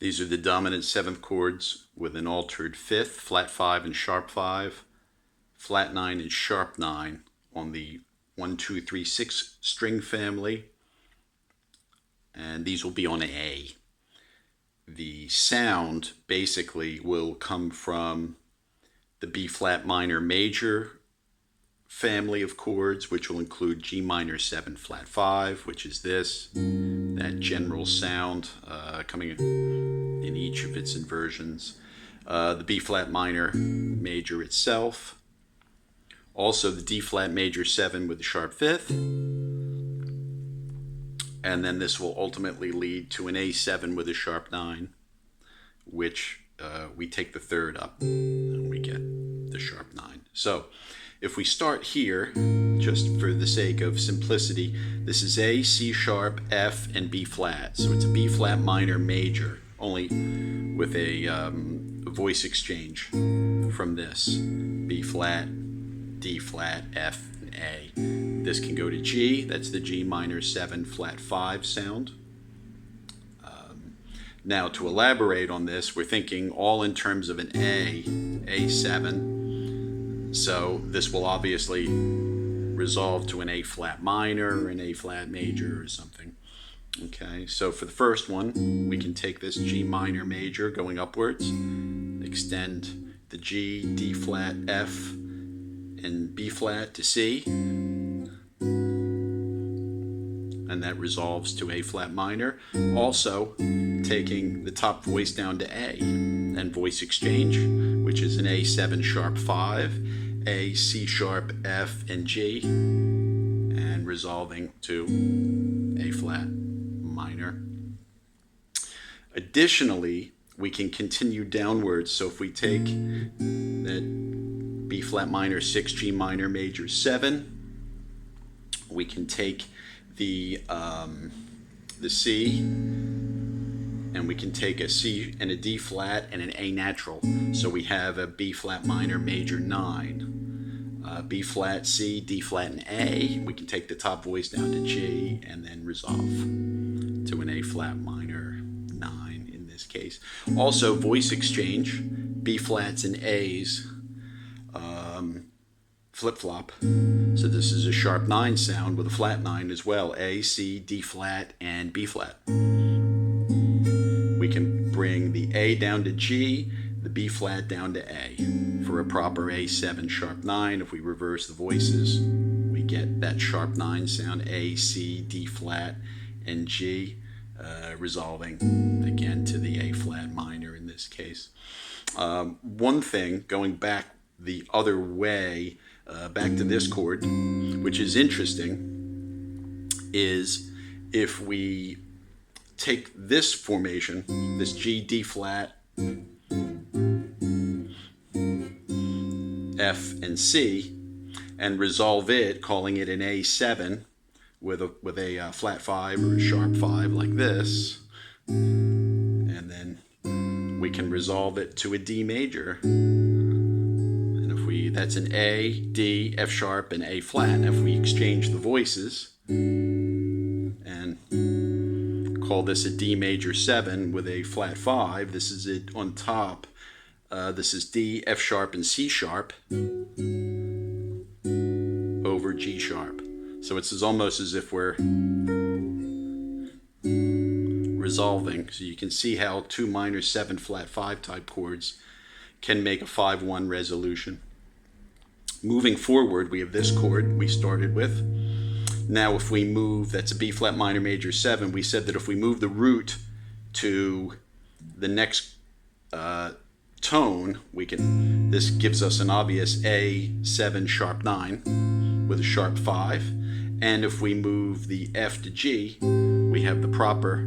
These are the dominant 7th chords with an altered 5th, flat 5 and sharp 5, flat 9 and sharp 9 on the 1, 2, 3, 6 string family, and these will be on A. The sound basically will come from the B flat minor major family of chords, which will include G minor 7 flat 5, which is this, that general sound coming in each of its inversions. The B flat minor major itself, also the D flat major 7 with the sharp 5th, and then this will ultimately lead to an A7 with a sharp 9, which we take the 3rd up and we get the sharp 9. So if we start here, just for the sake of simplicity, this is A, C sharp, F, and B flat. So it's a B flat minor major, only with a voice exchange from this. B flat, D flat, F, and A. This can go to G, that's the G minor 7 flat 5 sound. Now to elaborate on this, we're thinking all in terms of an A, A7. So this will obviously resolve to an A flat minor, an A flat major or something. Okay, so for the first one, we can take this G minor major going upwards, extend the G, D flat, F, and B flat to C, and that resolves to A flat minor. Also, taking the top voice down to A, and voice exchange, which is an A7 sharp 5, A, C sharp, F, and G, and resolving to A flat minor. Additionally, we can continue downwards. So if we take that B flat minor 6, G minor major 7, we can take the C, and we can take a C and a D flat and an A natural. So we have a B flat minor major 9, B flat, C, D flat, and A. We can take the top voice down to G and then resolve to an A flat minor 9 in this case. Also voice exchange, B flats and A's flip-flop. So this is a sharp 9 sound with a flat 9 as well. A, C, D flat, and B flat. We can bring the A down to G, the B flat down to A for a proper A7 sharp 9. If we reverse the voices, we get that sharp 9 sound, A, C, D flat, and G, resolving again to the A flat minor in this case. One thing, going back the other way, back to this chord, which is interesting, is if we take this formation, this G, D flat, F, and C, and resolve it, calling it an A7 with a flat 5 or a sharp 5 like this, and then we can resolve it to a D major. That's an A, D, F sharp, and A flat. If we exchange the voices and call this a D major 7 with a flat 5, this is it on top. This is D, F sharp, and C sharp over G sharp. So it's almost as if we're resolving. So you can see how 2 minor 7 flat 5 type chords can make a 5-1 resolution. Moving forward, we have this chord we started with. Now if we move, that's a B flat minor major 7, we said that if we move the root to the next tone, this gives us an obvious A7 sharp 9 with a sharp 5. And if we move the F to G, we have the proper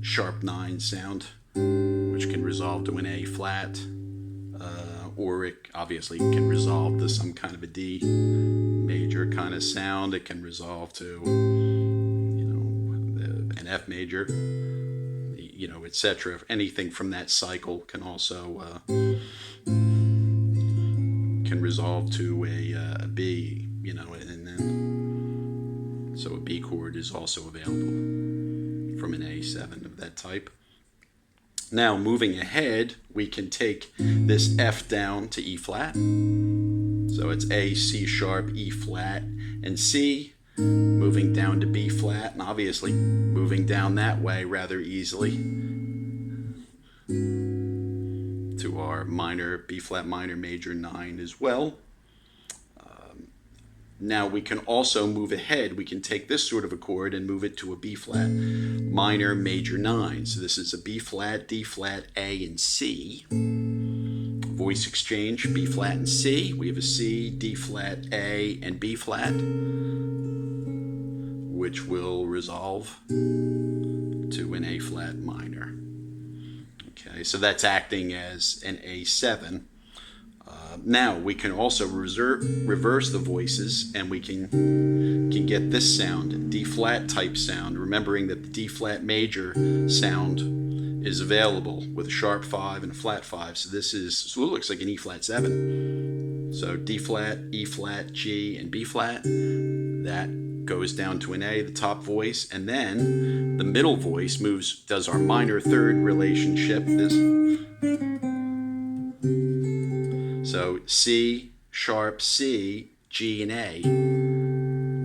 sharp 9 sound, which can resolve to an A flat, or it obviously can resolve to some kind of a D major kind of sound. It can resolve to, an F major, etc. Anything from that cycle can also can resolve to a B, and then so a B chord is also available. from an A7 of that type. Now moving ahead, we can take this F down to E flat. So it's A, C sharp, E flat, and C, moving down to B flat, and obviously moving down that way rather easily to our minor, B flat minor major 9 as well. Now we can also move ahead. We can take this sort of a chord and move it to a B flat minor major 9. So this is a B flat, D flat, A, and C. Voice exchange, B flat and C. We have a C, D flat, A, and B flat, which will resolve to an A flat minor. Okay, so that's acting as an A7. Now we can also reverse the voices, and we can get this sound, D flat type sound, remembering that the D flat major sound is available with a sharp 5 and a flat 5. So this it looks like an E flat 7. So D flat, E flat, G, and B flat. That goes down to an A, the top voice, and then the middle voice does our minor third relationship. So C, sharp, C, G, and A,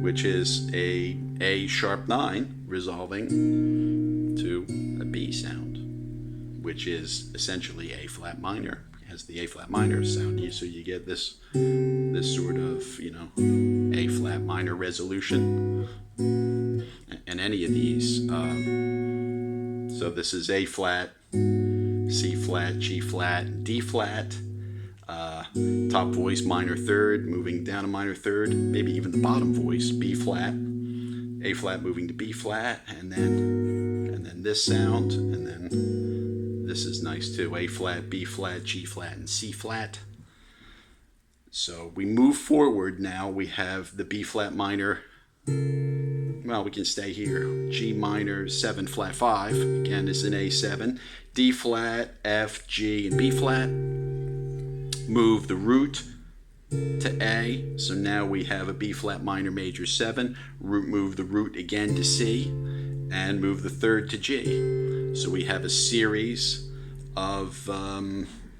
which is a sharp 9 resolving to a B sound, which is essentially A flat minor. It has the A flat minor sound. So you get this sort of, A flat minor resolution in any of these. So this is A flat, C flat, G flat, D flat. Top voice minor third, moving down a minor third, maybe even the bottom voice B flat, A flat moving to B flat, and then this sound, and then this is nice too, A flat, B flat, G flat, and C flat. So we move forward now. We have the B flat minor. Well, we can stay here. G minor 7 flat 5 again is an A7. D flat, F, G, and B flat. Move the root to A, so now we have a B flat minor major 7. Move the root again to C, and move the third to G. So we have a series of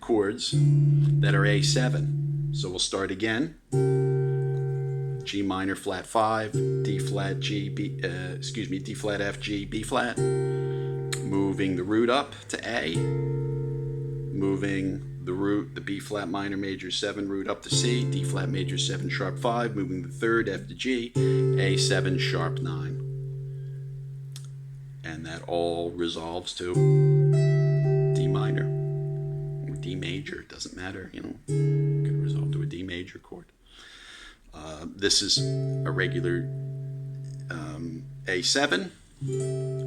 chords that are A7. So we'll start again. G minor flat 5, D flat G, D flat F G, B flat. Moving the root up to A, moving the root, the B flat minor major 7 root up to C, D flat major 7 sharp 5, moving the third F to G, A7 sharp 9. And that all resolves to D minor or D major, it doesn't matter, it could resolve to a D major chord. This is a regular A7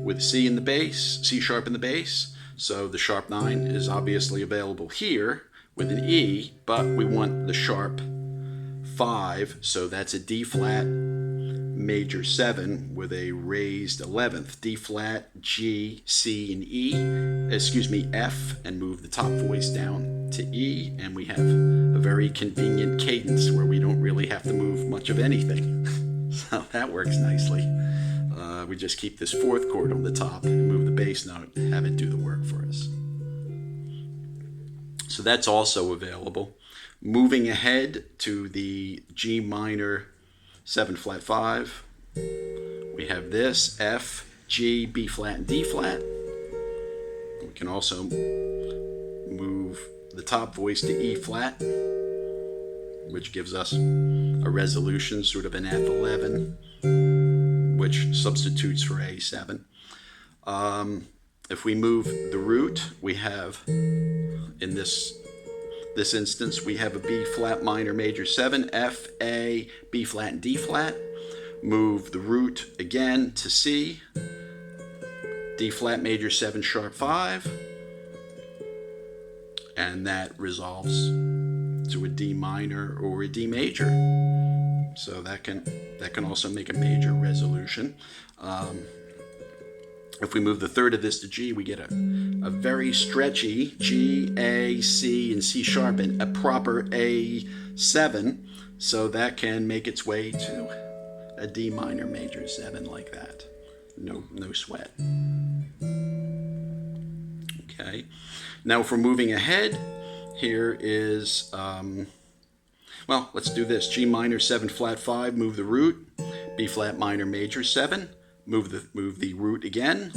with C in the bass, C sharp in the bass. So the sharp 9 is obviously available here with an E, but we want the sharp 5, so that's a D flat major 7 with a raised 11th. D flat, G, C, and E, F, and move the top voice down to E, and we have a very convenient cadence where we don't really have to move much of anything. So that works nicely. We just keep this fourth chord on the top and move the bass note and have it do the work for us. So that's also available. Moving ahead to the G minor 7 flat 5, we have this F, G, B flat, and D flat. We can also move the top voice to E flat, which gives us a resolution, sort of an F11, which substitutes for A7. If we move the root, we have, in this instance, we have a B flat minor major 7, F, A, B flat, and D flat. Move the root again to C, D flat major 7 sharp 5, and that resolves to a D minor or a D major. So that can also make a major resolution. If we move the third of this to G, we get a very stretchy G, A, C, and C sharp, and a proper A7. So that can make its way to a D minor major 7 like that. no sweat. Okay. Now for moving ahead, here is, well, let's do this. G minor 7 flat 5, move the root. B flat minor major 7, move the root again.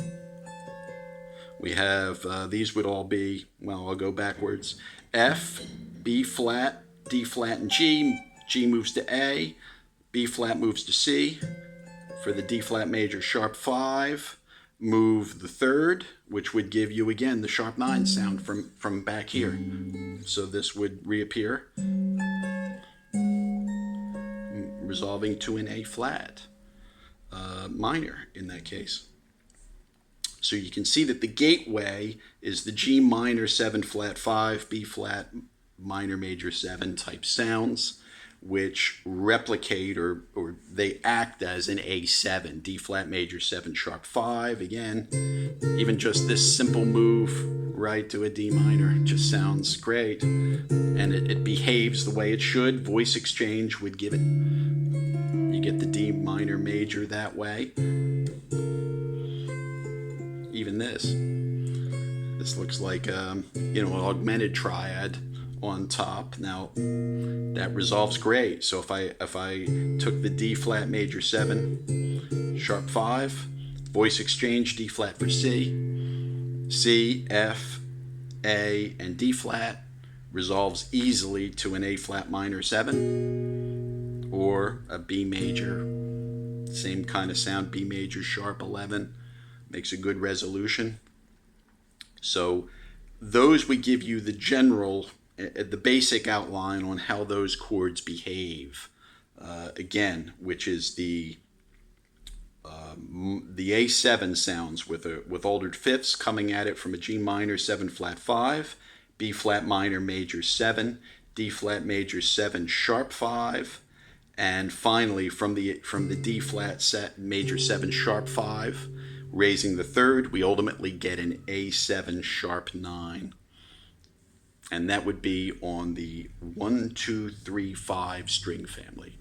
We have, these would all be, well, I'll go backwards. F, B flat, D flat, and G. G moves to A, B flat moves to C. For the D flat major sharp 5, move the third, which would give you again the sharp 9 sound from back here. So this would reappear, resolving to an A flat minor in that case. So you can see that the gateway is the G minor 7 flat 5, B flat minor major 7 type sounds, which replicate or they act as an A7, D flat major 7 sharp 5. Again, even just this simple move right to a D minor just sounds great, and it behaves the way it should. Voice exchange would give it, you get the D minor major that way. Even this looks like an augmented triad on top. Now that resolves great. So if I took the D flat major 7 sharp 5, voice exchange, D flat for C, C, F, A, and D flat, resolves easily to an A flat minor 7 or a B major, same kind of sound, B major sharp 11, makes a good resolution. So those would give you the general, the basic outline on how those chords behave. Again, which is the A7 sounds with altered fifths coming at it from a G minor 7 flat 5, B flat minor major 7, D flat major 7 sharp 5, and finally from the D flat major 7 sharp 5, raising the third, we ultimately get an A7 sharp 9. And that would be on the 1, 2, 3, 5 string family.